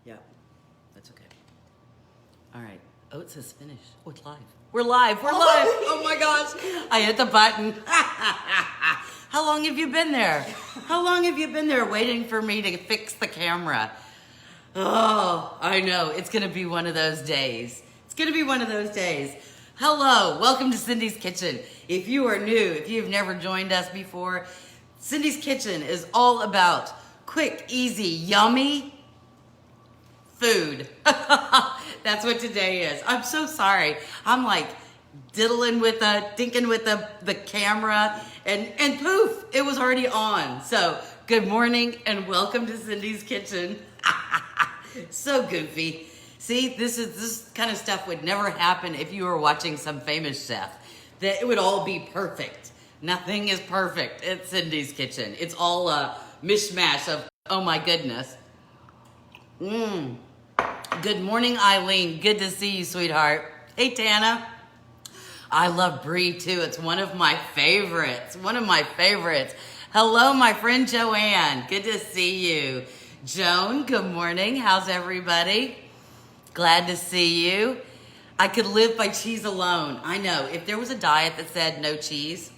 Yeah, that's okay. All right. Oh, it says finish. Oh, it's live. We're live. We're live. Oh my gosh. I hit the button. How long have you been there? How long have you been there waiting for me to fix the camera? Oh, I know. It's going to be one of those days. It's going to be one of those days. Hello. Welcome to Cindy's Kitchen. If you are new, if you've never joined us before, Cindy's Kitchen is all about quick, easy, yummy food. That's what today is. I'm so sorry. I'm like diddling with thinking with the camera and poof, it was already on. So good morning and welcome to Cindy's Kitchen. So goofy. See, this kind of stuff would never happen if you were watching some famous chef. That it would all be perfect. Nothing is perfect at Cindy's Kitchen. It's all a mishmash of, oh my goodness. Good morning, Eileen. Good to see you, sweetheart. Hey, Tana. I love Brie, too. It's one of my favorites. One of my favorites. Hello, my friend Joanne. Good to see you. Joan, good morning. How's everybody? Glad to see you. I could live by cheese alone. I know. If there was a diet that said no cheese,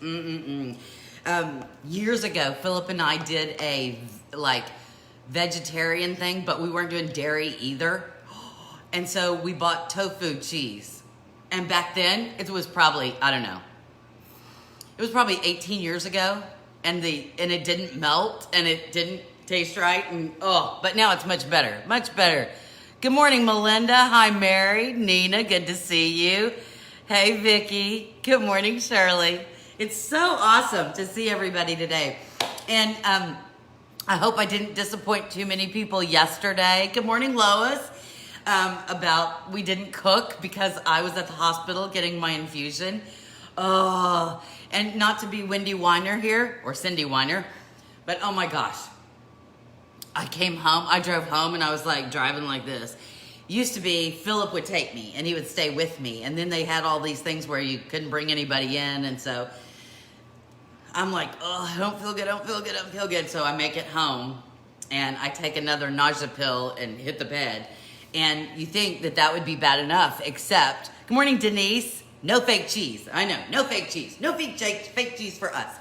years ago, Philip and I did a, vegetarian thing, but we weren't doing dairy either. And so we bought tofu cheese. And back then, it was probably, I don't know. It was probably 18 years ago. And it didn't melt and it didn't taste right. But now it's much better. Much better. Good morning, Melinda. Hi, Mary. Nina, good to see you. Hey, Vicki. Good morning, Shirley. It's so awesome to see everybody today. And I hope I didn't disappoint too many people yesterday. Good morning, Lois. We didn't cook because I was at the hospital getting my infusion. And not to be Wendy Weiner here, or Cindy Weiner, but oh my gosh. I came home, I drove home and I was like driving like this. Used to be Philip would take me and he would stay with me. And then they had all these things where you couldn't bring anybody in. And so I'm like, I don't feel good. So I make it home and I take another nausea pill and hit the bed. And you think that would be bad enough, except, good morning, Denise. No fake cheese. I know, no fake cheese. No fake cheese for us.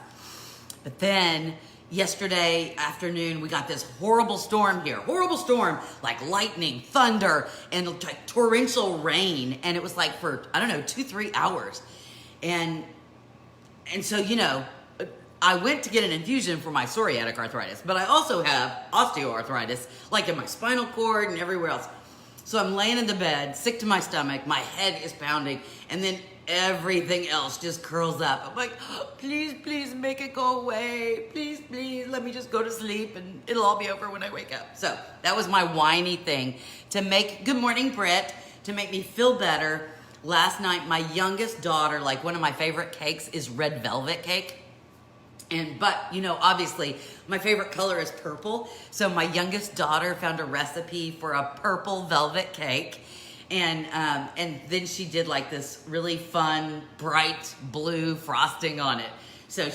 But then yesterday afternoon, we got this horrible storm here. Horrible storm, like lightning, thunder, and like torrential rain. And it was like for, 2-3 hours. And so, I went to get an infusion for my psoriatic arthritis, but I also have osteoarthritis, like in my spinal cord and everywhere else. So I'm laying in the bed, sick to my stomach, my head is pounding, and then everything else just curls up. I'm like, please make it go away. Please, let me just go to sleep and it'll all be over when I wake up. So that was my whiny thing to make, good morning, Britt, to make me feel better. Last night, my youngest daughter, like one of my favorite cakes is red velvet cake. But obviously my favorite color is purple. So my youngest daughter found a recipe for a purple velvet cake. And then she did like this really fun, bright blue frosting on it. So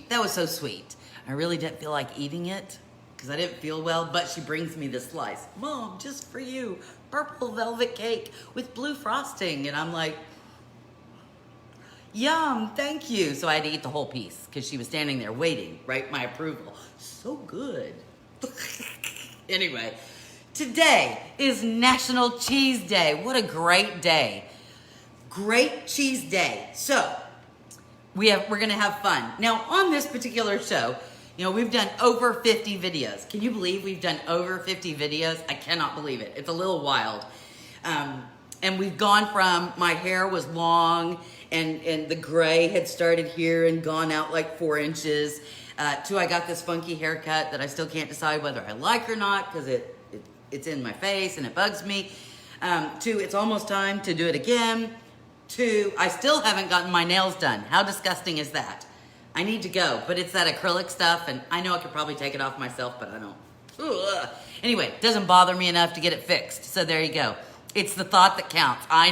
that was so sweet. I really didn't feel like eating it because I didn't feel well, but she brings me this slice. Mom, just for you, purple velvet cake with blue frosting. And I'm like, yum, thank you. So I had to eat the whole piece because she was standing there waiting, right? My approval. So good. Anyway, today is National Cheese Day. What a great day. Great cheese day. So we're going to have fun. Now on this particular show, we've done over 50 videos. Can you believe we've done over 50 videos? I cannot believe it. It's a little wild. And we've gone from my hair was long and the gray had started here and gone out like 4 inches to I got this funky haircut that I still can't decide whether I like or not because it's in my face and it bugs me. To it's almost time to do it again. To I still haven't gotten my nails done. How disgusting is that? I need to go, but it's that acrylic stuff and I know I could probably take it off myself, but I don't. Ugh. Anyway, it doesn't bother me enough to get it fixed. So there you go. It's the thought that counts. I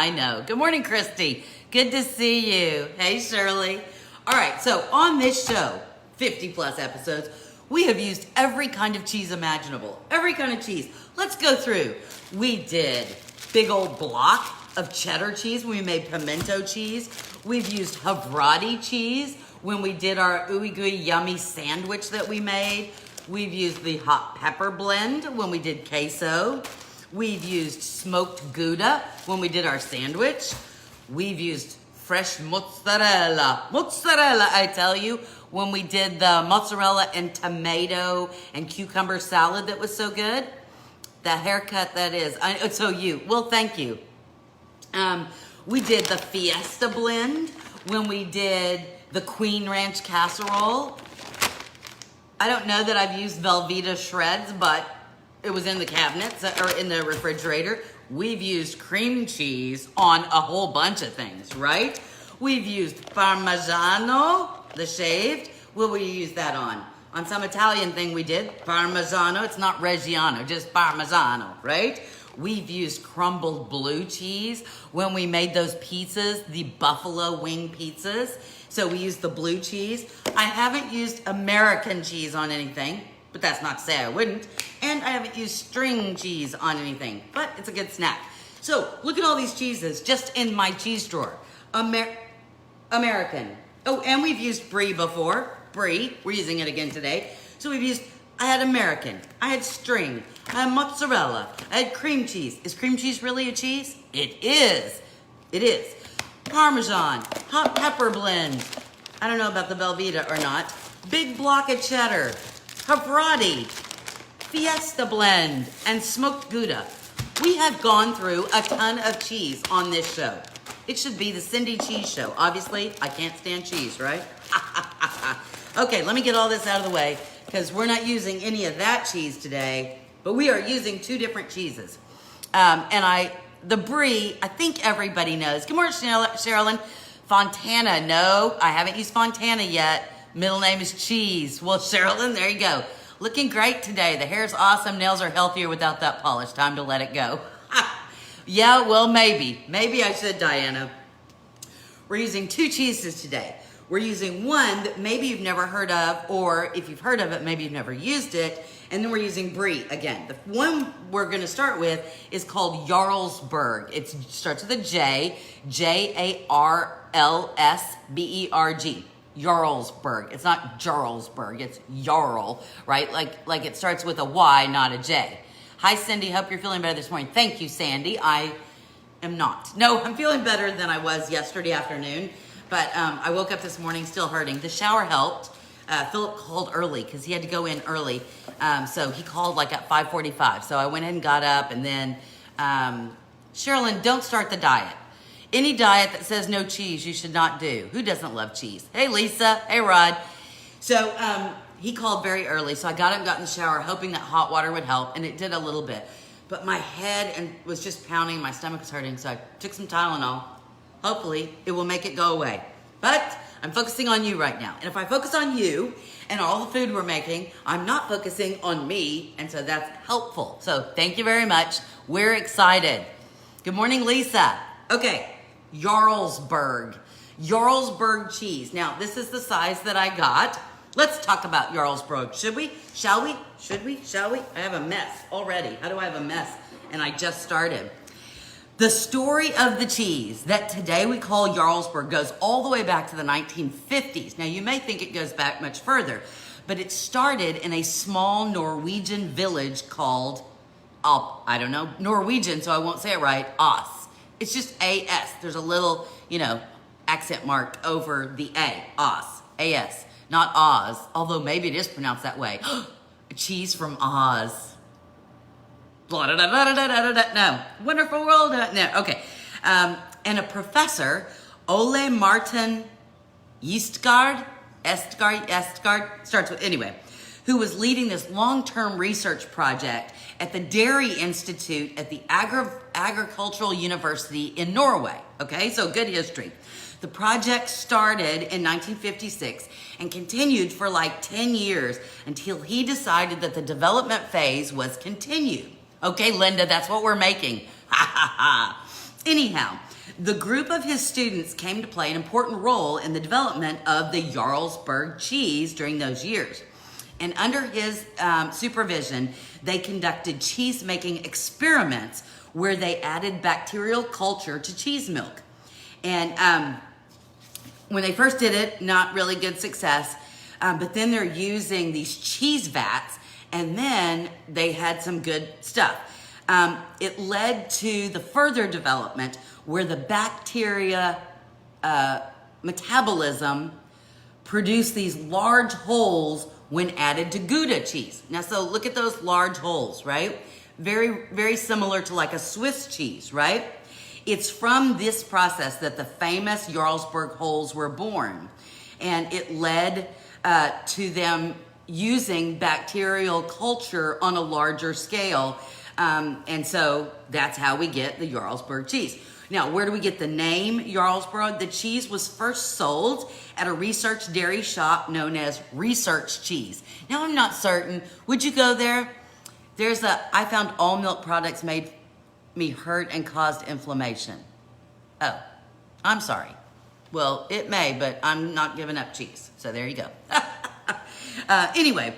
know. Good morning, Christy. Good to see you. Hey, Shirley. All right, so on this show, 50 plus episodes, We have used every kind of cheese imaginable. Every kind of cheese. Let's go through. We did big old block of cheddar cheese when we made pimento cheese. We've used Havrati cheese when we did our ooey gooey yummy sandwich that we made. We've used the hot pepper blend when we did queso. We've used smoked Gouda when we did our sandwich. We've used fresh mozzarella. Mozzarella, I tell you, when we did the mozzarella and tomato and cucumber salad that was so good. The haircut that is. Well, thank you. We did the Fiesta blend when we did the Queen Ranch casserole. I don't know that I've used Velveeta shreds, but it was in the cabinets or in the refrigerator. We've used cream cheese on a whole bunch of things, right? We've used Parmigiano, the shaved. What will we use that on? On some Italian thing we did, Parmigiano. It's not Reggiano, just Parmigiano, right? We've used crumbled blue cheese when we made those pizzas, the buffalo wing pizzas. So we used the blue cheese. I haven't used American cheese on anything, but that's not to say I wouldn't. And I haven't used string cheese on anything, but it's a good snack. So look at all these cheeses just in my cheese drawer. American. Oh, and we've used Brie before. Brie, we're using it again today. So I had American, I had string, I had mozzarella, I had cream cheese. Is cream cheese really a cheese? It is. It is. Parmesan, hot pepper blend. I don't know about the Velveeta or not. Big block of cheddar, Havrati, Fiesta blend, and smoked Gouda. We have gone through a ton of cheese on this show. It should be the Cindy Cheese Show. Obviously, I can't stand cheese, right? Okay, let me get all this out of the way because we're not using any of that cheese today, but we are using two different cheeses. The Brie, I think everybody knows. Good morning, Sherilyn. Fontana, no, I haven't used Fontana yet. Middle name is Cheese. Well, Sherilyn, there you go. Looking great today. The hair's awesome. Nails are healthier without that polish. Time to let it go. Yeah, well, maybe. Maybe I should, Diana. We're using two cheeses today. We're using one that maybe you've never heard of, or if you've heard of it, maybe you've never used it. And then we're using Brie again. The one we're going to start with is called Jarlsberg. It starts with a J, Jarlsberg. Jarlsberg. It's not Jarlsberg, it's Jarl, right? Like it starts with a Y, not a J. Hi, Cindy. Hope you're feeling better this morning. Thank you, Sandy. I am not. No, I'm feeling better than I was yesterday afternoon, but I woke up this morning still hurting. The shower helped. Philip called early because he had to go in early. So he called like at 5:45. So I went ahead and got up, and then Sherilyn, don't start the diet. Any diet that says no cheese, you should not do. Who doesn't love cheese? Hey, Lisa. Hey, Rod. So he called very early, so I got up and got in the shower, hoping that hot water would help, and it did a little bit. But my head was just pounding, my stomach was hurting, so I took some Tylenol. Hopefully, it will make it go away. But I'm focusing on you right now. And if I focus on you and all the food we're making, I'm not focusing on me, and so that's helpful. So thank you very much. We're excited. Good morning, Lisa. Okay, Jarlsberg. Jarlsberg cheese. Now, this is the size that I got. Let's talk about Jarlsberg. Should we? Shall we? Should we? Shall we? I have a mess already. How do I have a mess? And I just started. The story of the cheese that today we call Jarlsberg goes all the way back to the 1950s. Now, you may think it goes back much further, but it started in a small Norwegian village called, I don't know, Norwegian, so I won't say it right, Os. It's just A-S. There's a little, accent mark over the A, Os, A-S. Not Oz, although maybe it is pronounced that way. Cheese from Oz. No. Wonderful world. No. Okay. And a professor, Ole Martin Estgaard, starts with, anyway, who was leading this long-term research project at the Dairy Institute at the Agricultural University in Norway. Okay, so good history. The project started in 1956 and continued for like 10 years until he decided that the development phase was continued. Okay, Linda, that's what we're making. Ha ha ha. Anyhow, the group of his students came to play an important role in the development of the Jarlsberg cheese during those years. And under his supervision, they conducted cheese-making experiments where they added bacterial culture to cheese milk. And when they first did it, not really good success. But then they're using these cheese vats, and then they had some good stuff. It led to the further development where the bacteria metabolism produced these large holes when added to Gouda cheese. Now, so look at those large holes, right? Very, very similar to like a Swiss cheese, right? It's from this process that the famous Jarlsberg holes were born. And it led to them using bacterial culture on a larger scale. And so that's how we get the Jarlsberg cheese. Now, where do we get the name Jarlsberg? The cheese was first sold at a research dairy shop known as Research Cheese. Now, I'm not certain. Would you go there? I found all milk products made me hurt and caused inflammation. Oh, I'm sorry. Well, it may, but I'm not giving up cheese. So there you go. Anyway,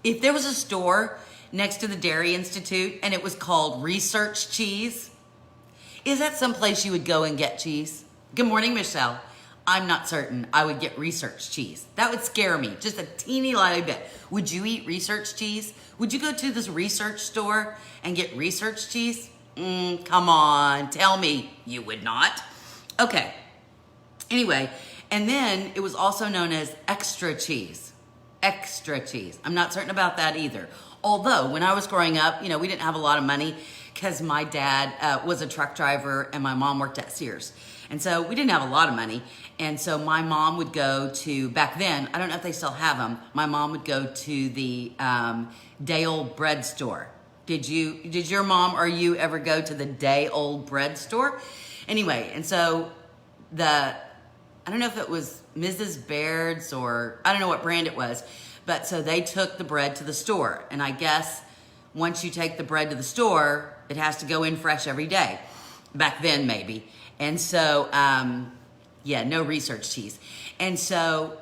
if there was a store next to the Dairy Institute and it was called Research Cheese, is that someplace you would go and get cheese? Good morning, Michelle. I'm not certain I would get Research cheese. That would scare me, just a teeny little bit. Would you eat Research cheese? Would you go to this Research store and get Research cheese? Come on, tell me you would not. Okay, anyway, and then it was also known as extra cheese. Extra cheese. I'm not certain about that either. Although, when I was growing up, we didn't have a lot of money because my dad was a truck driver and my mom worked at Sears. And so we didn't have a lot of money. And so my mom would go to, back then, I don't know if they still have them, my mom would go to the day old bread store. Did your mom or you ever go to the day old bread store? Anyway, and so I don't know if it was Mrs. Baird's or I don't know what brand it was, but so they took the bread to the store. And I guess once you take the bread to the store, it has to go in fresh every day. Back then, maybe. And so, no Research cheese. And so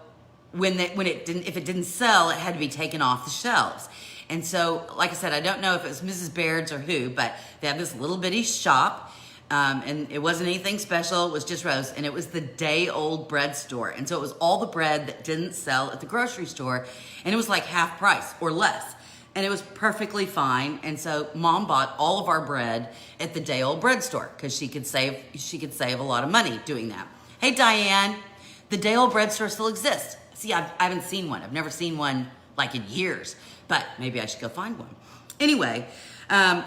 if it didn't sell, it had to be taken off the shelves. And so, like I said, I don't know if it was Mrs. Baird's or who, but they had this little bitty shop, and it wasn't anything special. It was just roast, and it was the day-old bread store. And so it was all the bread that didn't sell at the grocery store, and it was like half price or less. And it was perfectly fine. And so Mom bought all of our bread at the day-old bread store because she could save a lot of money doing that. Hey, Diane, the day-old bread store still exists. See, I haven't seen one. I've never seen one like in years, but maybe I should go find one. Anyway,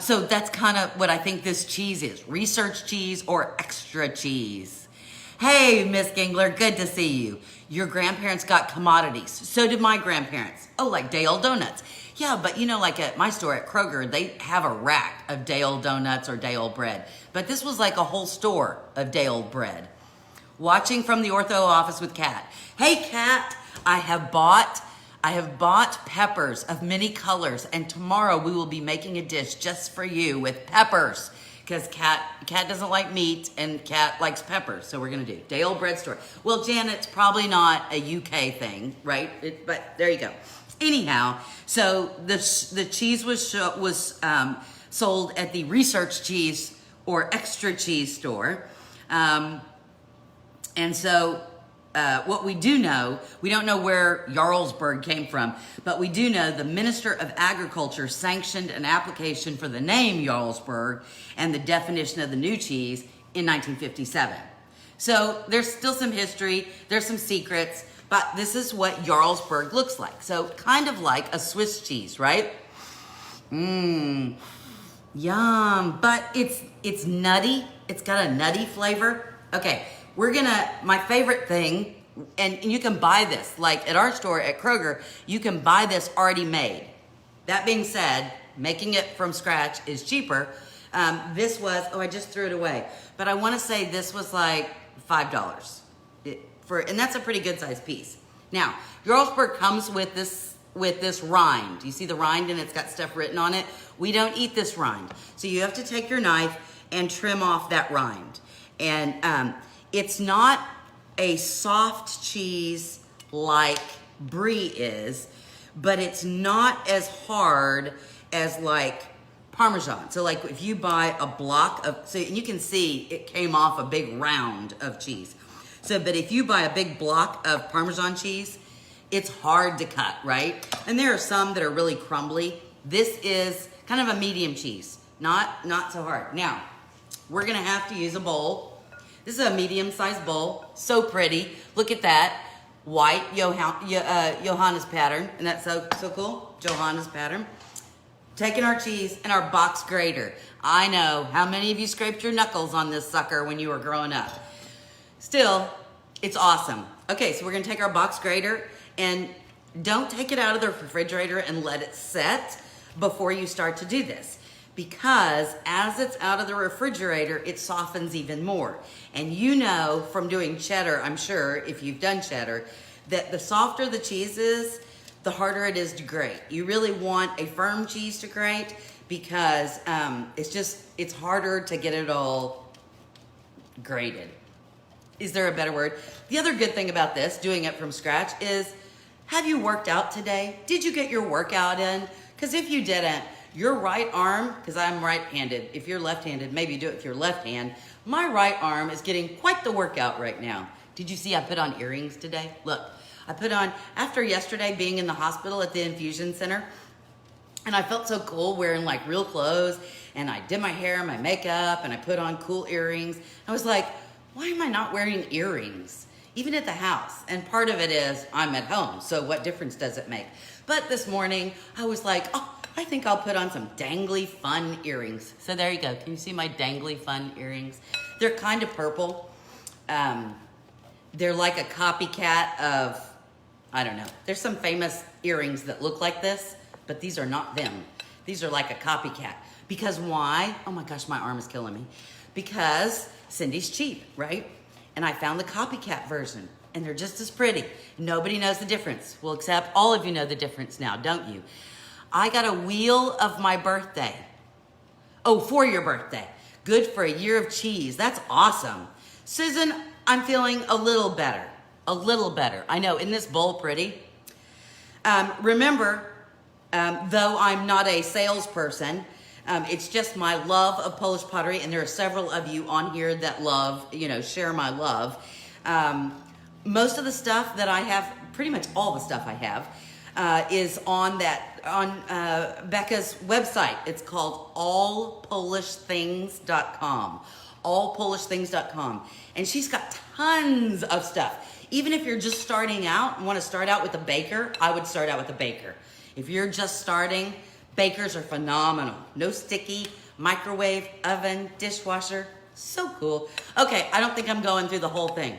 so that's kind of what I think this cheese is. Research cheese or extra cheese. Hey, Miss Gingler, good to see you. Your grandparents got commodities. So did my grandparents. Oh, like day-old donuts. Yeah, but like at my store at Kroger, they have a rack of day-old donuts or day-old bread. But this was like a whole store of day-old bread. Watching from the ortho office with Kat. Hey, Kat, I have bought peppers of many colors, and tomorrow we will be making a dish just for you with peppers. Because Kat doesn't like meat, and Kat likes peppers, so we're going to do day-old bread store. Well, Jan, it's probably not a UK thing, right? But there you go. Anyhow, so the cheese was sold at the Research Cheese or Extra Cheese store. And so what we do know, we don't know where Jarlsberg came from, but we do know the Minister of Agriculture sanctioned an application for the name Jarlsberg and the definition of the new cheese in 1957. So there's still some history, there's some secrets, but this is what Jarlsberg looks like. So kind of like a Swiss cheese, right? Yum. But it's nutty. It's got a nutty flavor. Okay, my favorite thing, and you can buy this, like at our store at Kroger, you can buy this already made. That being said, making it from scratch is cheaper. This was, I just threw it away. But I want to say this was like $5. And that's a pretty good sized piece. Now, Jarlsberg comes with this rind. You see the rind and it's got stuff written on it? We don't eat this rind. So you have to take your knife and trim off that rind. And it's not a soft cheese like Brie is, but it's not as hard as like Parmesan. So like if you buy a block of, so you can see it came off a big round of cheese. So, but if you buy a big block of Parmesan cheese, it's hard to cut, right? And there are some that are really crumbly. This is kind of a medium cheese, not so hard. Now, we're gonna have to use a bowl. This is a medium-sized bowl, so pretty. Look at that, white Johanna's pattern, and that's so cool, Johanna's pattern. Taking our cheese and our box grater. I know, how many of you scraped your knuckles on this sucker when you were growing up? Still, it's awesome. Okay, so we're gonna take our box grater, and don't take it out of the refrigerator and let it set before you start to do this. Because as it's out of the refrigerator, it softens even more. And you know from doing cheddar, I'm sure, if you've done cheddar, that the softer the cheese is, the harder it is to grate. You really want a firm cheese to grate because it's harder to get it all grated. Is there a better word? The other good thing about this, doing it from scratch, is have you worked out today? Did you get your workout in? Because if you didn't, your right arm, because I'm right-handed, if you're left-handed, maybe do it with your left hand. My right arm is getting quite the workout right now. Did you see I put on earrings today? Look, I put on, after yesterday being in the hospital at the infusion center, and I felt so cool wearing like real clothes, and I did my hair and my makeup, and I put on cool earrings. I was like, why am I not wearing earrings? Even at the house. And part of it is I'm at home, so what difference does it make? But this morning, I was like, oh, I think I'll put on some dangly fun earrings. So there you go. Can you see my dangly fun earrings? They're kind of purple. They're like a copycat of, I don't know. There's some famous earrings that look like this, but these are not them. These are like a copycat. Because why? Oh my gosh, my arm is killing me. Because Cindy's cheap, right? And I found the copycat version, and they're just as pretty. Nobody knows the difference. Well, except all of you know the difference now, don't you? I got a wheel of my birthday. Oh, for your birthday. Good for a year of cheese. That's awesome. Susan, I'm feeling a little better. A little better. I know, isn't this bowl pretty? Remember, though I'm not a salesperson, it's just my love of Polish pottery, and there are several of you on here that love, share my love. Most of the stuff that I have, pretty much all the stuff I have, is on Becca's website. It's called allpolishthings.com. Allpolishthings.com. And she's got tons of stuff. Even if you're just starting out and want to start out with a baker, I would start out with a baker. If you're just starting, bakers are phenomenal. No sticky, microwave, oven, dishwasher. So cool. Okay, I don't think I'm going through the whole thing.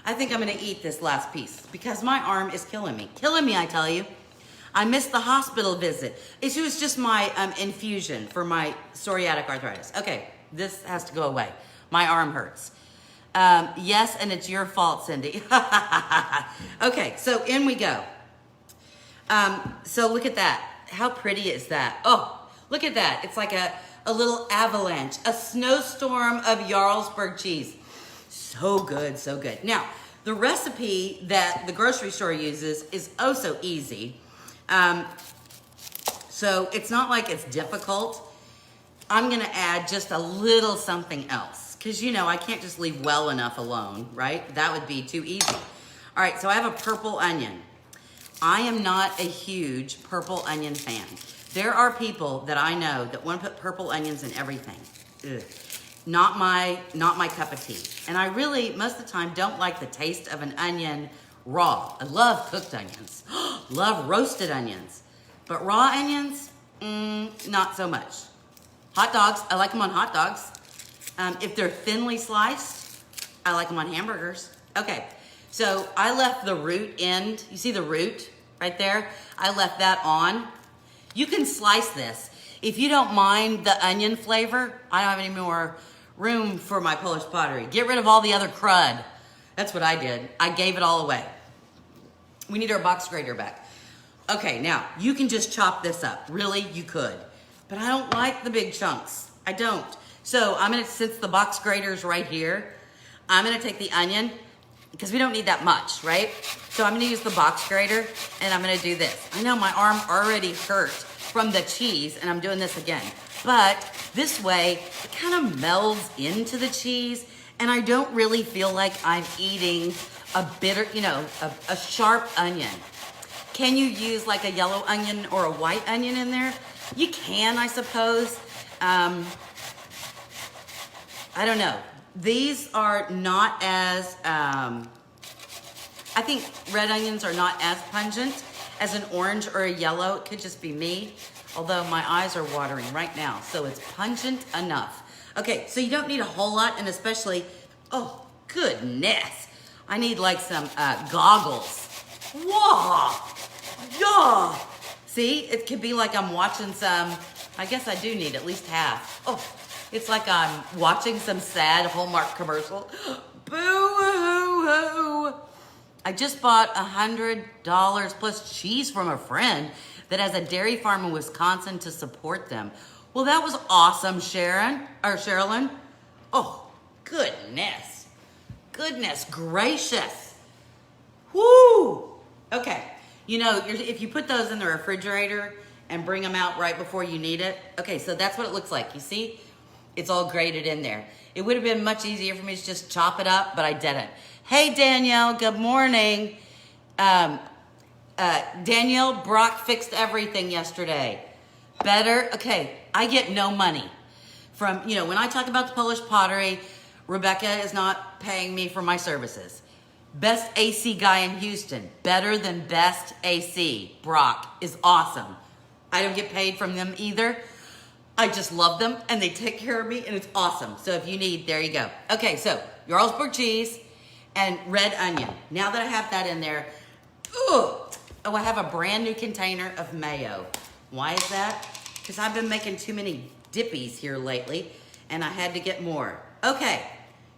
I think I'm going to eat this last piece because my arm is killing me. Killing me, I tell you. I missed the hospital visit. It was just my infusion for my psoriatic arthritis. Okay, this has to go away. My arm hurts. Yes, and it's your fault, Cindy. Okay, so in we go. So look at that. How pretty is that? Oh, look at that. It's like a little avalanche, a snowstorm of Jarlsberg cheese. So good, so good. Now, the recipe that the grocery store uses is oh so easy. So it's not like it's difficult. I'm gonna add just a little something else because I can't just leave well enough alone, right? That would be too easy. All right, so I have a purple onion. I am not a huge purple onion fan. There are people that I know that want to put purple onions in everything. Ugh. Not my cup of tea. And I really, most of the time, don't like the taste of an onion raw. I love cooked onions. Love roasted onions. But raw onions, not so much. Hot dogs, I like them on hot dogs. If they're thinly sliced, I like them on hamburgers. Okay, so I left the root end. You see the root right there? I left that on. You can slice this. If you don't mind the onion flavor, I don't have any more room for my Polish pottery. Get rid of all the other crud. That's what I did. I gave it all away. We need our box grater back. Okay, now, you can just chop this up. Really, you could. But I don't like the big chunks. I don't. So I'm gonna, since the box grater's right here, I'm gonna take the onion. because we don't need that much, right? So I'm gonna use the box grater and I'm gonna do this. I know my arm already hurt from the cheese and I'm doing this again. But this way, it kind of melds into the cheese and I don't really feel like I'm eating a bitter, you know, a sharp onion. Can you use like a yellow onion or a white onion in there? You can, I suppose. I don't know. These are not as, I think red onions are not as pungent as an orange or a yellow. It could just be me, although my eyes are watering right now, so it's pungent enough. Okay, so you don't need a whole lot, and especially, oh, goodness. I need like some goggles. Whoa, yeah. See, it could be like I'm watching some, I guess I do need at least half. Oh, it's like I'm watching some sad Hallmark commercial. Boo-hoo-hoo. I just bought $100 plus cheese from a friend that has a dairy farm in Wisconsin to support them. Well, that was awesome, Sherilyn. Oh, goodness. Goodness gracious. Woo! Okay, you know, if you put those in the refrigerator and bring them out right before you need it, okay, so that's what it looks like. You see? It's all grated in there. It would have been much easier for me to just chop it up, but I didn't. Hey, Danielle, good morning. Danielle, Brock fixed everything yesterday. Better? Okay, I get no money from, you know, when I talk about the Polish pottery, Rebecca is not paying me for my services. Best AC guy in Houston, better than best AC. Brock is awesome. I don't get paid from them either. I just love them and they take care of me and it's awesome. So if you need, there you go. Okay, so Jarlsberg cheese and red onion. Now that I have that in there, oh, I have a brand new container of mayo. Why is that? Because I've been making too many dippies here lately and I had to get more. Okay,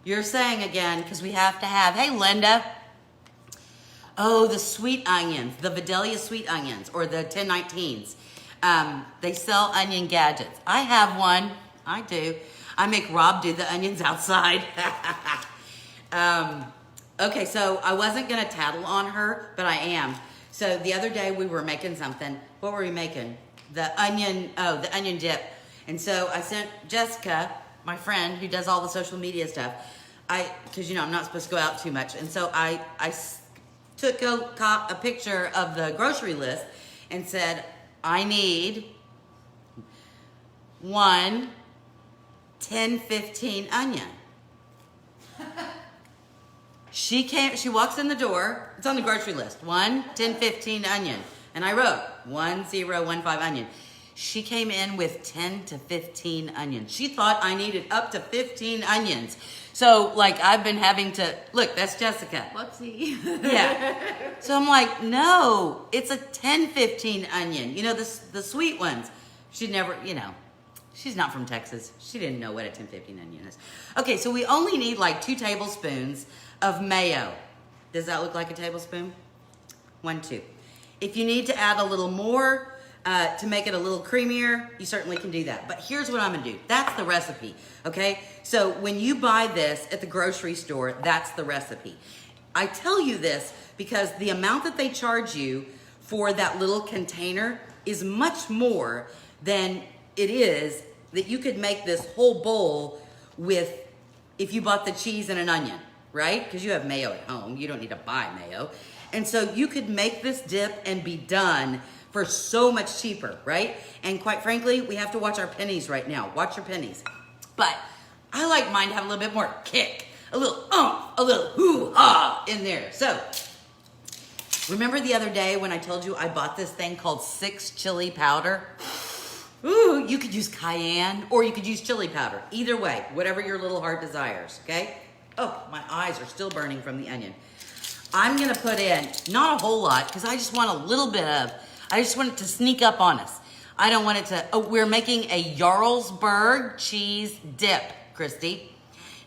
you're saying again, because we have to have, hey Linda. Oh, the sweet onions, the Vidalia sweet onions or the 1019s. They sell onion gadgets. I have one. I do. I make Rob do the onions outside. Okay, so I wasn't going to tattle on her, but I am. So the other day we were making something. What were we making? The onion dip. And so I sent Jessica, my friend who does all the social media stuff, because, you know, I'm not supposed to go out too much. And so I took a picture of the grocery list and said, I need 1 10-15 onion. She walks in the door, it's on the grocery list, 1 10-15 onion. And I wrote 1015 onion. She came in with 10 to 15 onions. She thought I needed up to 15 onions. So, like, I've been having to, look, that's Jessica. Whoopsie. Yeah. So I'm like, no, it's a 10-15 onion. You know, the sweet ones. She'd never, you know, she's not from Texas. She didn't know what a 10-15 onion is. Okay, so we only need like 2 tablespoons of mayo. Does that look like a tablespoon? 1, 2. If you need to add a little more, to make it a little creamier, you certainly can do that. But here's what I'm gonna do. That's the recipe, okay? So when you buy this at the grocery store, that's the recipe. I tell you this because the amount that they charge you for that little container is much more than it is that you could make this whole bowl with if you bought the cheese and an onion, right? Because you have mayo at home. You don't need to buy mayo. And so you could make this dip and be done for so much cheaper, right? And quite frankly, we have to watch our pennies right now. Watch your pennies. But I like mine to have a little bit more kick, a little a little hoo-ha in there. So, remember the other day when I told you I bought this thing called 6 chili powder? Ooh, you could use cayenne or you could use chili powder. Either way, whatever your little heart desires, okay? Oh, my eyes are still burning from the onion. I'm gonna put in, not a whole lot, because I just want a little bit of, I just want it to sneak up on us. I don't want it to, oh, we're making a Jarlsberg cheese dip, Christy.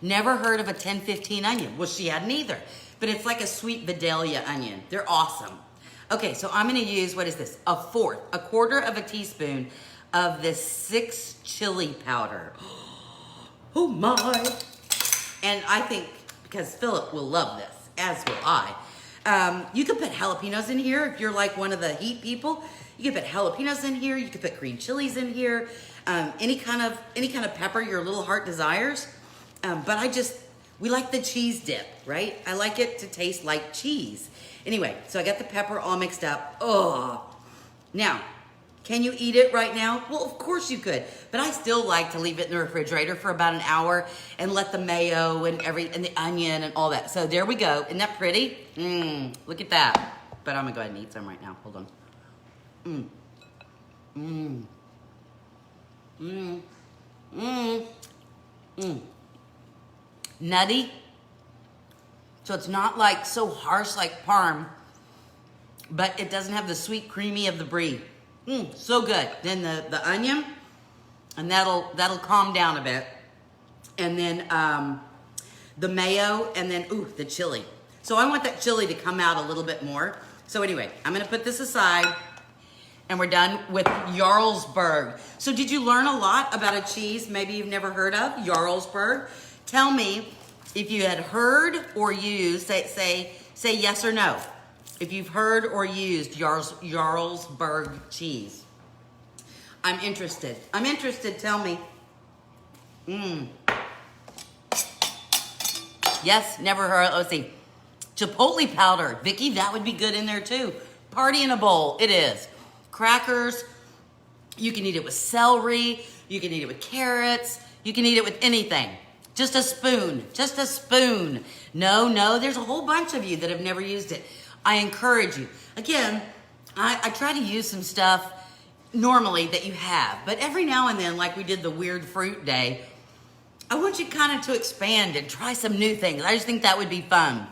Never heard of a 10-15 onion. Well, she hadn't either. But it's like a sweet Vidalia onion. They're awesome. Okay, so I'm gonna use, what is this? A quarter of a teaspoon of this 6 chili powder. Oh my. And I think, because Philip will love this. as will I. You could put jalapenos in here if you're like one of the heat people. You could put jalapenos in here. You could put green chilies in here. Any kind of pepper your little heart desires. But we like the cheese dip, right? I like it to taste like cheese. Anyway, so I got the pepper all mixed up. Oh, now, can you eat it right now? Well, of course you could, but I still like to leave it in the refrigerator for about an hour and let the mayo and the onion and all that. So there we go. Isn't that pretty? Look at that. But I'm gonna go ahead and eat some right now. Hold on. Nutty. So it's not like so harsh like parm, but it doesn't have the sweet creamy of the brie. So good. Then the onion, and that'll calm down a bit. And then the mayo, and then the chili. So I want that chili to come out a little bit more. So anyway, I'm gonna put this aside, and we're done with Jarlsberg. So did you learn a lot about a cheese maybe you've never heard of? Jarlsberg. Tell me if you had heard or used, say yes or no. If you've heard or used Jarlsberg cheese. I'm interested. Tell me. Yes, never heard. Let's see. Chipotle powder. Vicky, that would be good in there too. Party in a bowl. It is. Crackers. You can eat it with celery. You can eat it with carrots. You can eat it with anything. Just a spoon. Just a spoon. No, there's a whole bunch of you that have never used it. I encourage you. Again, I try to use some stuff normally that you have, but every now and then, like we did the weird fruit day, I want you kind of to expand and try some new things. I just think that would be fun.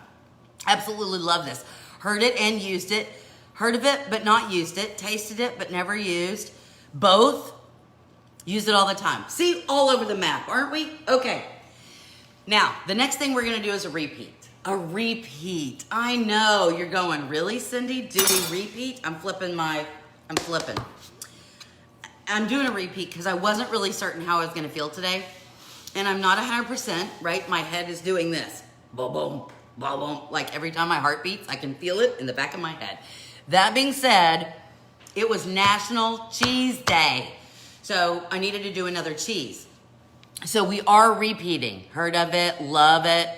Absolutely love this. Heard it and used it. Heard of it, but not used it. Tasted it, but never used. Both. Use it all the time. See, all over the map, aren't we? Okay. Now, the next thing we're going to do is a repeat. A repeat. I know you're going, really, Cindy? Do we repeat? I'm flipping. I'm doing a repeat because I wasn't really certain how I was going to feel today. And I'm not 100%, right? My head is doing this. Boom, boom, boom, boom. Like every time my heart beats, I can feel it in the back of my head. That being said, it was National Cheese Day. So I needed to do another cheese. So we are repeating. Heard of it, love it.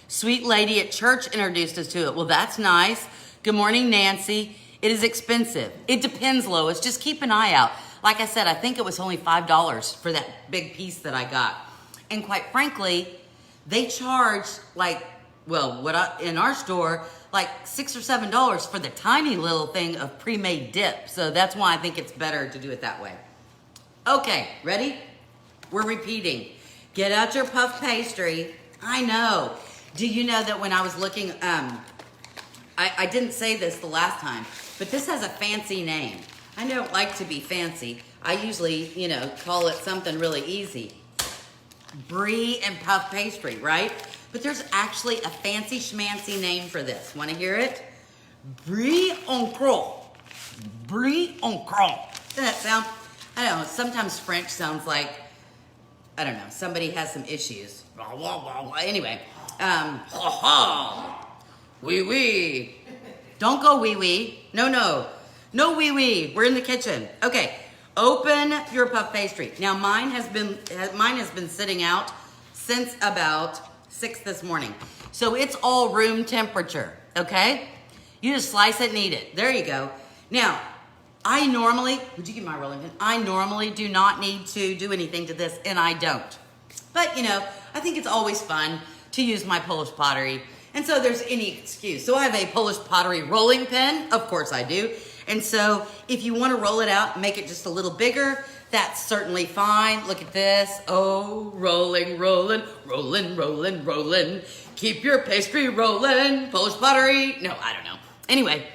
Sweet lady at church introduced us to it. Well, that's nice. Good morning, Nancy. It is expensive. It depends, Lois. Just keep an eye out. Like I said, I think it was only $5 for that big piece that I got. And quite frankly, they charge in our store, like $6 or $7 for the tiny little thing of pre-made dip. So that's why I think it's better to do it that way. Okay, ready? We're repeating. Get out your puff pastry. I know. Do you know that when I was looking, I didn't say this the last time, but this has a fancy name. I don't like to be fancy. I usually, call it something really easy. Brie and puff pastry, right? But there's actually a fancy schmancy name for this. Want to hear it? Brie en croute. Brie en croute. Doesn't that sound? I don't know. Sometimes French sounds like, I don't know, somebody has some issues. Anyway. Oui, oui. Don't go wee wee. No. No wee wee. We're in the kitchen. Okay. Open your puff pastry. Now mine has been sitting out since about 6 this morning. So it's all room temperature. Okay? You just slice it and eat it. There you go. Now, would you give my rolling pin? I normally do not need to do anything to this, and I don't. But, I think it's always fun to use my Polish pottery. And so there's any excuse. So I have a Polish pottery rolling pin. Of course I do. And so if you want to roll it out, make it just a little bigger, that's certainly fine. Look at this. Oh, rolling. Keep your pastry rolling. Polish pottery. No, I don't know. Anyway,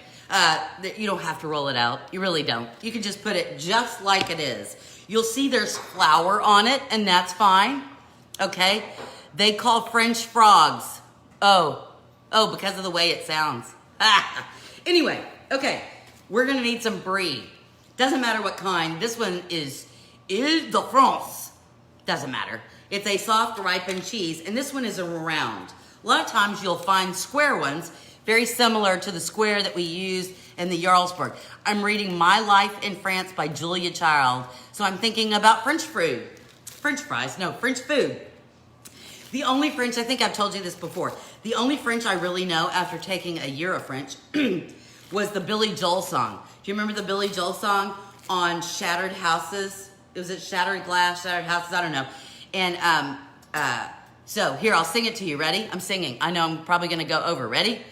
you don't have to roll it out. You really don't. You can just put it just like it is. You'll see there's flour on it, and that's fine. Okay? They call French frogs. Oh, because of the way it sounds. Anyway, okay. We're going to need some brie. Doesn't matter what kind. This one is de France. Doesn't matter. It's a soft ripened cheese, and this one is a round. A lot of times you'll find square ones, very similar to the square that we use in the Jarlsberg. I'm reading My Life in France by Julia Child, so I'm thinking about French food. French food. The only French, I think I've told you this before, the only French I really know after taking a year of French was the Billy Joel song. Do you remember the Billy Joel song on Shattered Houses? Was it Shattered Glass, Shattered Houses? I don't know. And so here, I'll sing it to you. Ready? I'm singing. I know I'm probably going to go over. Ready?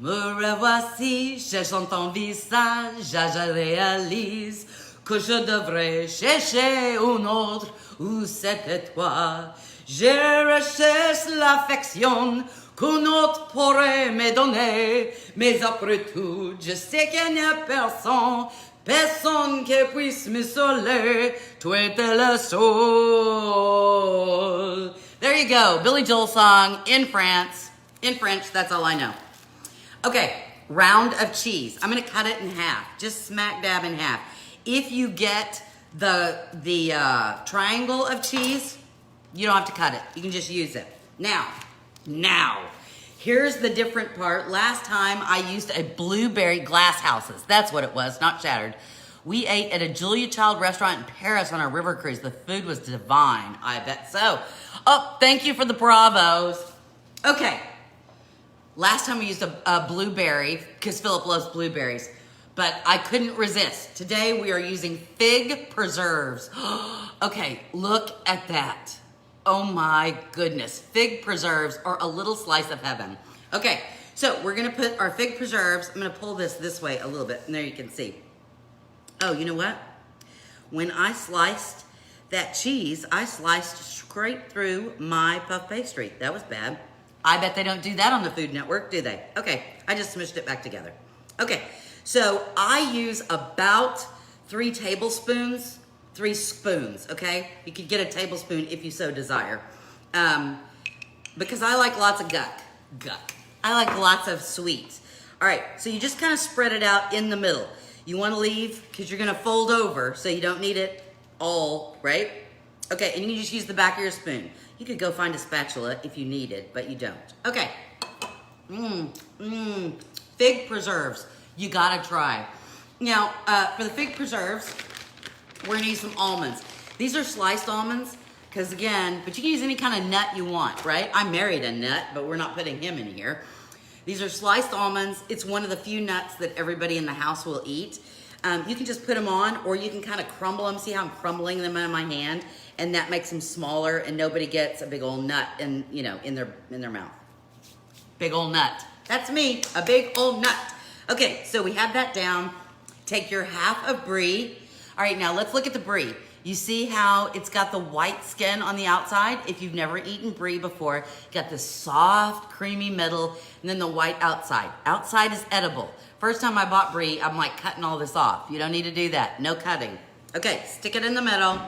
Me revoici, cherchant ton visage, je réalise que je devrais chercher un autre, où c'était toi. Je recherche l'affection qu'un autre pourrait me donner, mais après tout, je sais qu'il n'y a personne qui puisse me soler, tu étais le seul. There you go, Billy Joel song in France. In French, that's all I know. Okay, round of cheese. I'm gonna cut it in half, just smack dab in half. If you get the triangle of cheese, you don't have to cut it. You can just use it. Now, here's the different part. Last time I used a blueberry glass houses. That's what it was, not shattered. We ate at a Julia Child restaurant in Paris on our river cruise. The food was divine, I bet so. Oh, thank you for the bravos. Okay, last time we used a blueberry, because Philip loves blueberries, but I couldn't resist. Today we are using fig preserves. Okay, look at that. Oh my goodness, fig preserves are a little slice of heaven. Okay, so we're gonna put our fig preserves, I'm gonna pull this way a little bit, and there you can see. Oh, you know what? When I sliced that cheese, I sliced straight through my puff pastry. That was bad. I bet they don't do that on the Food Network, do they? Okay, I just smushed it back together. Okay, so I use about 3 tablespoons, 3 spoons, okay? You could get a tablespoon if you so desire. Because I like lots of guck. I like lots of sweets. All right, so you just kind of spread it out in the middle. You wanna leave, because you're gonna fold over, so you don't need it all, right? Okay, and you can just use the back of your spoon. You could go find a spatula if you need it, but you don't. Okay. Fig preserves, you gotta try. Now, for the fig preserves, we're gonna use some almonds. These are sliced almonds, because again, but you can use any kind of nut you want, right? I married a nut, but we're not putting him in here. These are sliced almonds. It's one of the few nuts that everybody in the house will eat. You can just put them on, or you can kind of crumble them. See how I'm crumbling them in my hand? And that makes them smaller, and nobody gets a big old nut in their mouth. Big old nut. That's me, a big old nut. Okay, so we have that down. Take your half of Brie. All right, now let's look at the Brie. You see how it's got the white skin on the outside? If you've never eaten Brie before, got this soft, creamy middle, and then the white outside. Outside is edible. First time I bought Brie, I'm like cutting all this off. You don't need to do that, no cutting. Okay, stick it in the middle.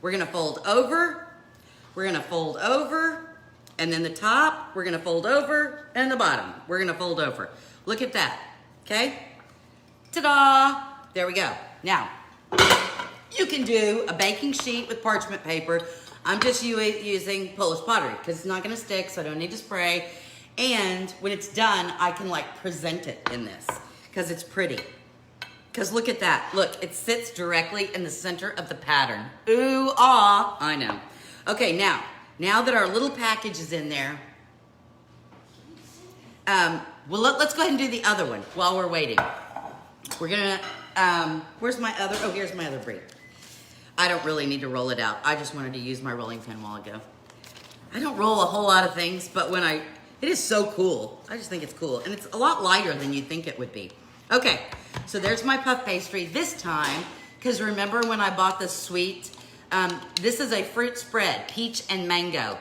We're gonna fold over, and then the top, we're gonna fold over, and the bottom, we're gonna fold over. Look at that, okay? Ta-da! There we go. Now, you can do a baking sheet with parchment paper. I'm just using Polish pottery because it's not gonna stick, so I don't need to spray. And when it's done, I can like present it in this because it's pretty. Because look at that, look, it sits directly in the center of the pattern. Ooh, ah, I know. Okay, now that our little package is in there, well, let's go ahead and do the other one while we're waiting. We're gonna, here's my other Brie. I don't really need to roll it out. I just wanted to use my rolling pin a while ago. I don't roll a whole lot of things, but it is so cool. I just think it's cool. And it's a lot lighter than you'd think it would be. Okay, so there's my puff pastry this time, because remember when I bought this sweet, this is a fruit spread, peach and mango.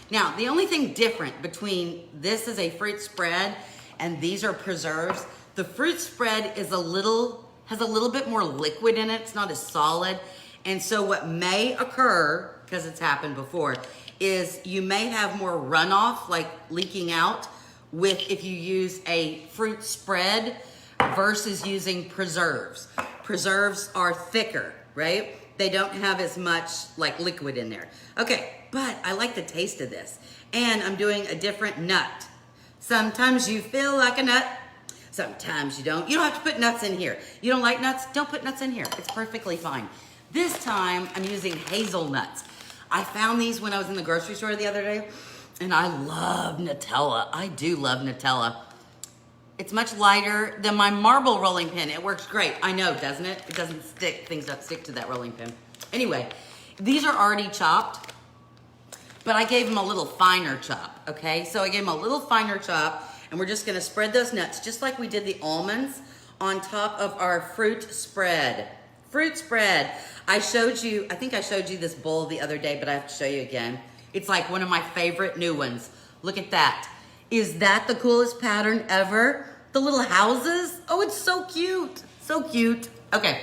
Now, the only thing different between this is a fruit spread and these are preserves, the fruit spread is has a little bit more liquid in it. It's not as solid. And so what may occur, because it's happened before, is you may have more runoff, like leaking out, if you use a fruit spread versus using preserves. Preserves are thicker, right? they don't have as much like liquid in there. Okay, but I like the taste of this. And I'm doing a different nut. Sometimes you feel like a nut, sometimes you don't. You don't have to put nuts in here. You don't like nuts? Don't put nuts in here. It's perfectly fine. This time I'm using hazelnuts. I found these when I was in the grocery store the other day, and I love Nutella. I do love Nutella. It's much lighter than my marble rolling pin. It works great. I know, doesn't it? It doesn't stick. Things don't stick to that rolling pin. Anyway, these are already chopped, but I gave them a little finer chop, okay? So I gave them a little finer chop, and we're just gonna spread those nuts, just like we did the almonds, on top of our fruit spread. Fruit spread. I think I showed you this bowl the other day, but I have to show you again. It's like one of my favorite new ones. Look at that. Is that the coolest pattern ever? The little houses? Oh, it's so cute. So cute. Okay.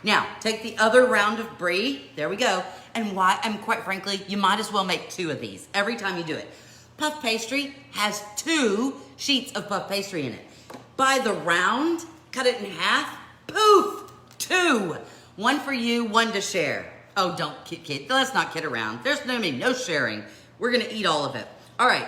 Now, take the other round of Brie. There we go. And quite frankly, you might as well make 2 of these every time you do it. Puff pastry has 2 sheets of puff pastry in it. By the round, cut it in half. Poof! 2. 1 for you, 1 to share. Oh, don't kid. Let's not kid around. There's no sharing. We're gonna eat all of it. All right.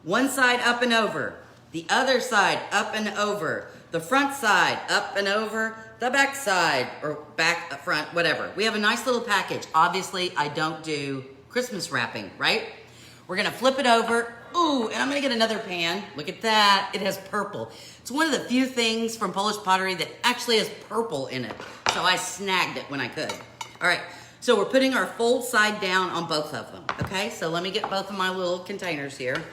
One side up and over, the other side up and over, the front side up and over, the back side, or back, front, whatever. We have a nice little package. Obviously, I don't do Christmas wrapping, right? We're gonna flip it over. Ooh, and I'm gonna get another pan. Look at that, it has purple. It's one of the few things from Polish pottery that actually has purple in it. So I snagged it when I could. All right, so we're putting our fold side down on both of them, okay? So let me get both of my little containers here.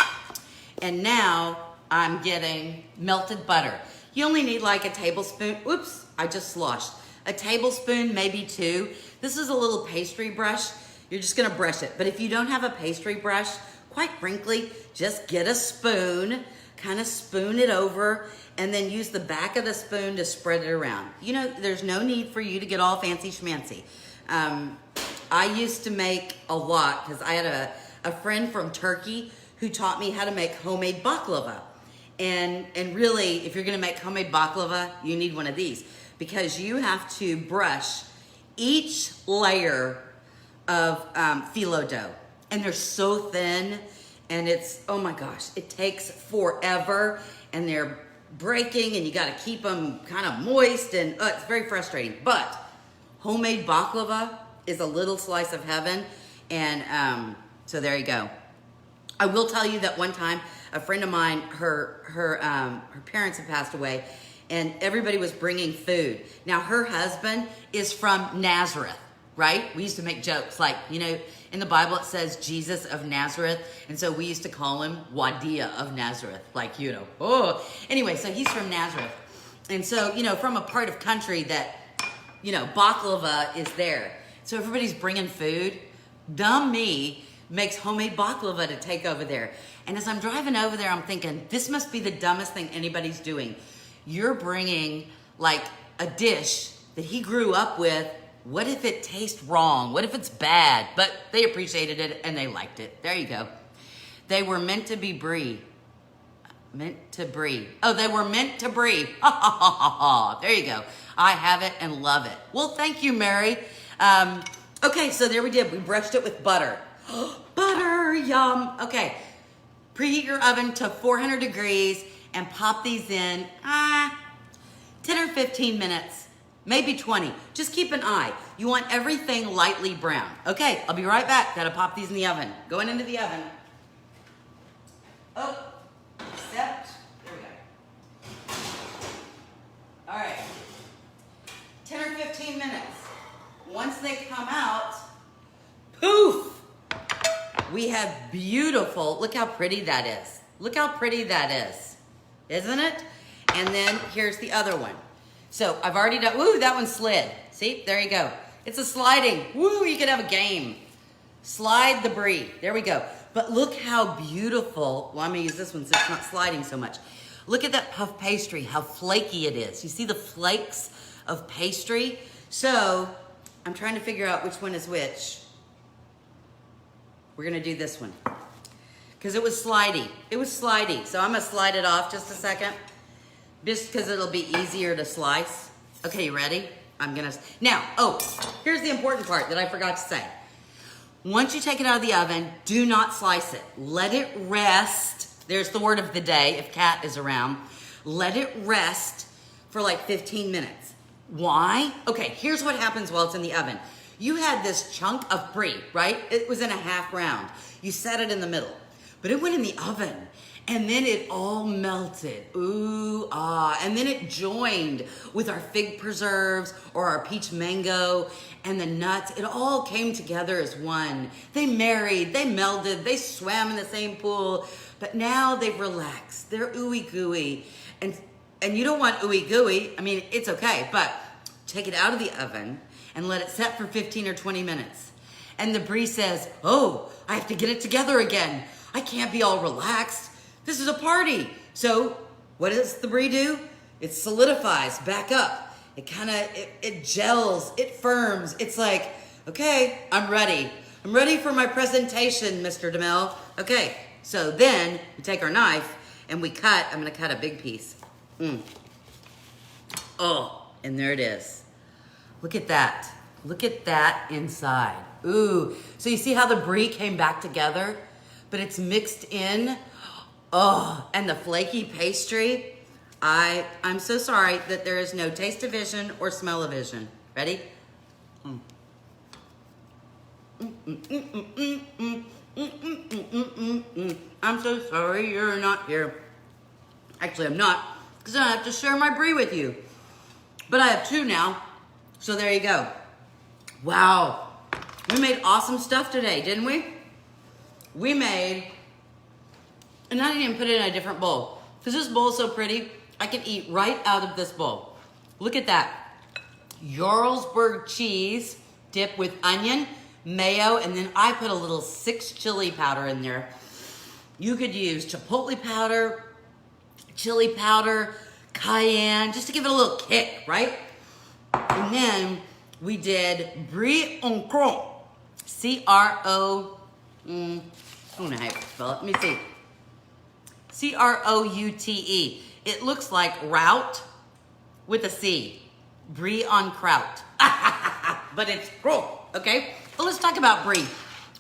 And now I'm getting melted butter. You only need like a tablespoon. Oops, I just sloshed. A tablespoon, maybe 2. This is a little pastry brush. You're just gonna brush it. But if you don't have a pastry brush, quite frankly, just get a spoon, kind of spoon it over, and then use the back of the spoon to spread it around. You know, there's no need for you to get all fancy schmancy. I used to make a lot because I had a friend from Turkey who taught me how to make homemade baklava. And really, if you're gonna make homemade baklava, you need one of these because you have to brush each layer of phyllo dough. And they're so thin and it's, oh my gosh, it takes forever and they're breaking and you gotta keep them kind of moist and it's very frustrating. But homemade baklava is a little slice of heaven. And so there you go. I will tell you that one time, a friend of mine, her parents had passed away, and everybody was bringing food. Now, her husband is from Nazareth, right? We used to make jokes like, you know, in the Bible it says Jesus of Nazareth, and so we used to call him Wadia of Nazareth, like, you know, oh. Anyway, so he's from Nazareth. And so, you know, from a part of country that, you know, baklava is there. So everybody's bringing food. Dumb me makes homemade baklava to take over there. And as I'm driving over there, I'm thinking, this must be the dumbest thing anybody's doing. You're bringing like a dish that he grew up with. What if it tastes wrong? What if it's bad? But they appreciated it and they liked it. There you go. They were meant to be Brie. Meant to Brie. Oh, they were meant to Brie. Ha ha ha ha ha. There you go. I have it and love it. Well, thank you, Mary. Okay, so there we did. We brushed it with butter. Butter, yum. Okay, preheat your oven to 400 degrees and pop these in 10 or 15 minutes, maybe 20. Just keep an eye. You want everything lightly brown. Okay, I'll be right back. Gotta pop these in the oven. Going into the oven. Oh, except, there we go. All right, 10 or 15 minutes. Once they come out, poof! We have beautiful, look how pretty that is. Look how pretty that is, isn't it? And then here's the other one. So I've already done, woo, that one slid. See, there you go. It's a sliding, woo, you could have a game. Slide the Brie, there we go. But look how beautiful, well, I'm gonna use this one so it's not sliding so much. Look at that puff pastry, how flaky it is. You see the flakes of pastry? So I'm trying to figure out which one is which. We're gonna do this one. Because it was slidey. It was slidey. So I'm gonna slide it off just a second. Just because it'll be easier to slice. Okay, you ready? Now, oh, here's the important part that I forgot to say. Once you take it out of the oven, do not slice it. Let it rest. There's the word of the day if Kat is around. Let it rest for like 15 minutes. Why? Okay, here's what happens while it's in the oven. You had this chunk of Brie, right? It was in a half round. You set it in the middle, but it went in the oven and then it all melted. Ooh, ah. And then it joined with our fig preserves or our peach mango and the nuts. It all came together as one. They married, they melded, they swam in the same pool, but now they've relaxed. They're ooey gooey. And you don't want ooey gooey. I mean, it's okay, but take it out of the oven and let it set for 15 or 20 minutes. And the Brie says, oh, I have to get it together again. I can't be all relaxed. This is a party. So what does the Brie do? It solidifies back up. It kind of, it gels, it firms. It's like, okay, I'm ready. I'm ready for my presentation, Mr. DeMille. Okay, so then we take our knife and we cut. I'm gonna cut a big piece. Oh, and there it is. Look at that. Look at that inside. Ooh, so you see how the Brie came back together, but it's mixed in. Oh, and the flaky pastry. I'm so sorry that there is no taste-o-vision or smell-o-vision. Ready? I'm so sorry you're not here. Actually, I'm not, because I have to share my Brie with you. But I have two now, so there you go. Wow, we made awesome stuff today, didn't we? We made, and I didn't even put it in a different bowl, because this bowl is so pretty, I can eat right out of this bowl. Look at that. Jarlsberg cheese dip with onion, mayo, and then I put a little 6 chili powder in there. You could use chipotle powder, chili powder, cayenne, just to give it a little kick, right? And then we did Brie en Croute. C-R-O, I don't know how you spell it. Let me see. C-R-O-U-T-E. It looks like route with a C. Brie en Croute. But it's Croute, okay? Well, let's talk about Brie.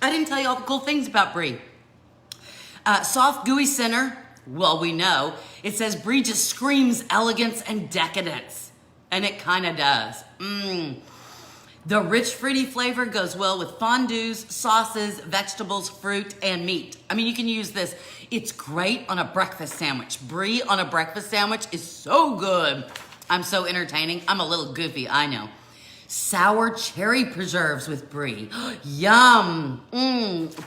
I didn't tell you all the cool things about Brie. Soft, gooey center. Well, we know. It says Brie just screams elegance and decadence. And it kind of does. The rich, fruity flavor goes well with fondues, sauces, vegetables, fruit, and meat. I mean, you can use this. It's great on a breakfast sandwich. Brie on a breakfast sandwich is so good. I'm so entertaining. I'm a little goofy, I know. Sour cherry preserves with Brie. Yum.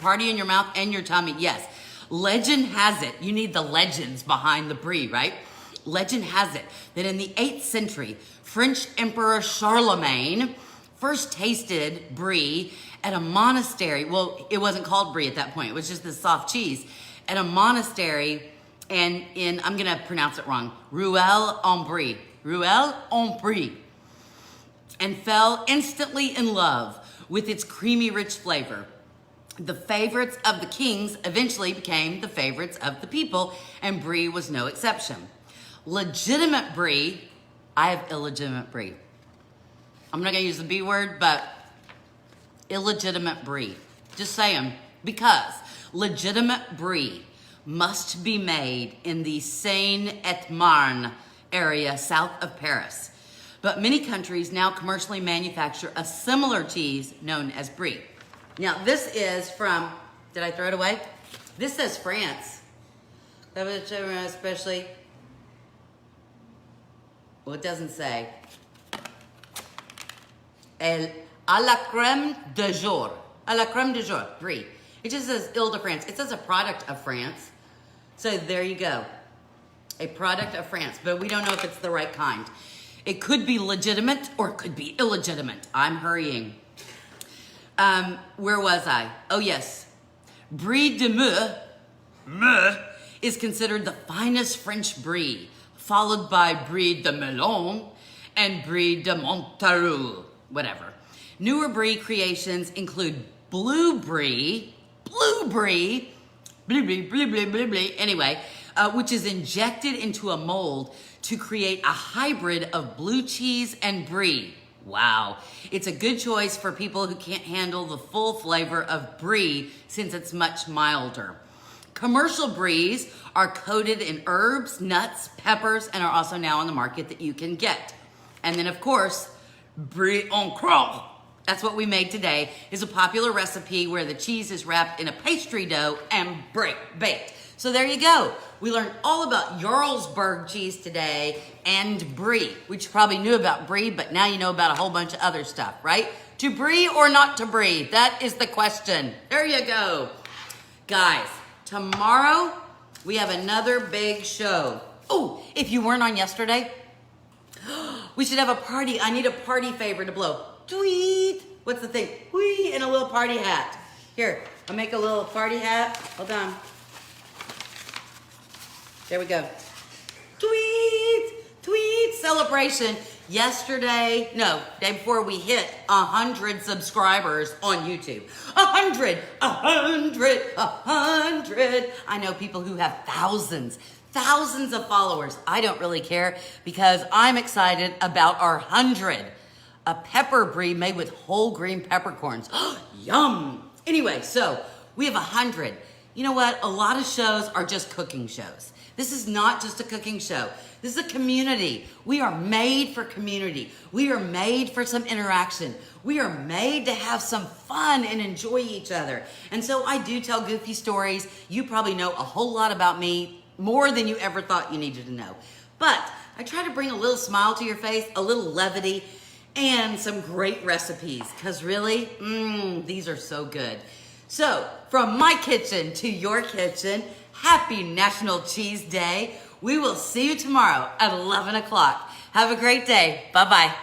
Party in your mouth and your tummy. Yes. Legend has it, you need the legends behind the Brie, right? Legend has it that in the 8th century, French Emperor Charlemagne first tasted Brie at a monastery. Well, it wasn't called Brie at that point. It was just this soft cheese at a monastery and in, I'm going to pronounce it wrong, Rouen-en-Brie. Rouen-en-Brie. And fell instantly in love with its creamy, rich flavor. The favorites of the kings eventually became the favorites of the people, and Brie was no exception. Legitimate Brie, I have illegitimate Brie. I'm not gonna use the B word, but illegitimate Brie. Just saying, because legitimate Brie must be made in the Seine-et-Marne area south of Paris. But many countries now commercially manufacture a similar cheese known as Brie. Now, this is from, did I throw it away? This says France. Especially, well, it doesn't say. À la crème de jour. À la crème de jour, Brie. It just says Ile-de-France. It says a product of France. So there you go. A product of France, but we don't know if it's the right kind. It could be legitimate or it could be illegitimate. I'm hurrying. Where was I? Oh, yes. Brie de Meaux is considered the finest French Brie, followed by Brie de Melun and Brie de Montereau, whatever. Newer Brie creations include Blue Brie, anyway, which is injected into a mold to create a hybrid of blue cheese and Brie. Wow. It's a good choice for people who can't handle the full flavor of Brie since it's much milder. Commercial Bries are coated in herbs, nuts, peppers, and are also now on the market that you can get. And then of course, Brie en croûte. That's what we made today, is a popular recipe where the cheese is wrapped in a pastry dough and baked. So there you go. We learned all about Jarlsberg cheese today and Brie, which you probably knew about Brie, but now you know about a whole bunch of other stuff, right? To Brie or not to Brie? That is the question. There you go. Guys, tomorrow we have another big show. Oh, if you weren't on yesterday, we should have a party. I need a party favor to blow. Tweet. What's the thing? Whee, and a little party hat. Here, I'll make a little party hat. Hold on. There we go. Tweet celebration. Yesterday, no, day before we hit 100 subscribers on YouTube. 100. I know people who have thousands of followers. I don't really care because I'm excited about our 100. A pepper brie made with whole green peppercorns. Yum. Anyway, so we have 100. You know what? A lot of shows are just cooking shows. This is not just a cooking show. This is a community. We are made for community. We are made for some interaction. We are made to have some fun and enjoy each other. And so I do tell goofy stories. You probably know a whole lot about me, more than you ever thought you needed to know. But I try to bring a little smile to your face, a little levity, and some great recipes. Because really, these are so good. So from my kitchen to your kitchen, happy National Cheese Day. We will see you tomorrow at 11 o'clock. Have a great day. Bye-bye.